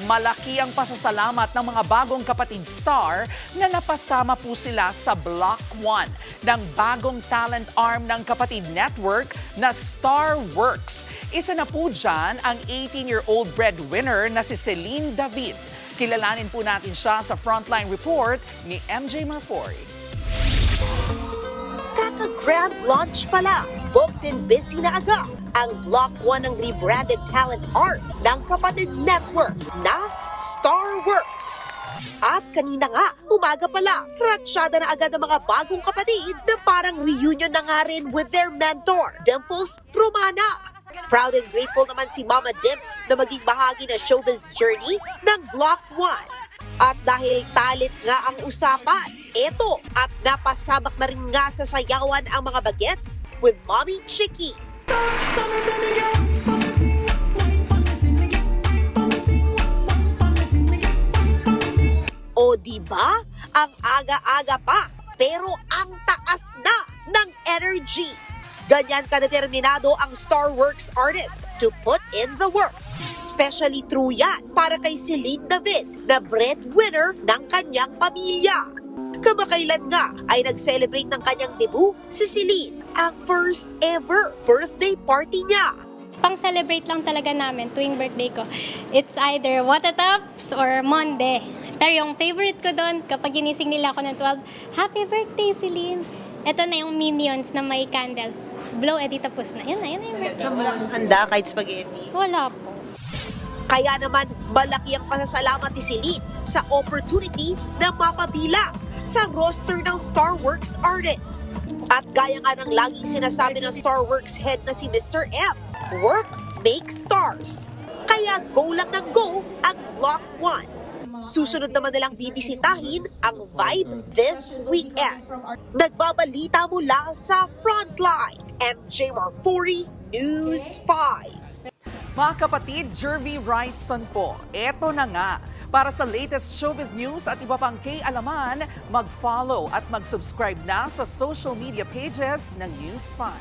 Malaki ang pasasalamat ng mga bagong kapatid star na napasama po sila sa Block 1 ng bagong talent arm ng kapatid network na Starworks. Isa na po dyan ang 18-year-old breadwinner na si Celine David. Kilalanin po natin siya sa Frontline Report ni MJ Marfori. Kaka-grand launch pala, booked and busy na agad ang Block 1 ng rebranded talent arm ng kapatid network na Starworks. At kanina nga, umaga pala, ratsyada na agad ang mga bagong kapatid na parang reunion na nga rin with their mentor, Dimples Romana. Proud and grateful naman si Mama Dimps na maging bahagi na showbiz journey ng Block 1. At dahil talent nga ang usapan, eto at napasabak na rin nga sa sayawan ang mga bagets with Mommy Chicky. O diba? Ang aga-aga pa, pero ang taas na ng energy. Ganyan kadeterminado ang Starworks artist to put in the work. Especially true yan para kay Celine David na breadwinner ng kanyang pamilya. Kamakailan nga ay nag-celebrate ng kanyang debut si Celine, ang first ever birthday party niya. Pang-celebrate lang talaga namin tuwing birthday ko. It's either Watatops or Monday. Pero yung favorite ko doon, kapag ginising nila ako ng 12, Happy birthday, Celine! Ito na yung Minions na may candle. Blow, edi tapos na. Yan na yung birthday. So, wala kang handa kahit spaghetti? Wala po. Kaya naman, malaki ang pasasalamat ni Celine sa opportunity na mapabilang sa roster ng Starworks artists. At gaya nga ng laging sinasabi ng Starworks head na si Mr. M, work makes stars. Kaya go lang ng go ang Block 1. Susunod naman nilang bibisitahin ang Vibe this weekend. Nagbabalita mula sa Frontline, MJ Marfori, News 5. Mga kapatid, Jervy Wrightson po, eto na nga. Para sa latest showbiz news at iba pang alaman, mag-follow at mag-subscribe na sa social media pages ng News 5.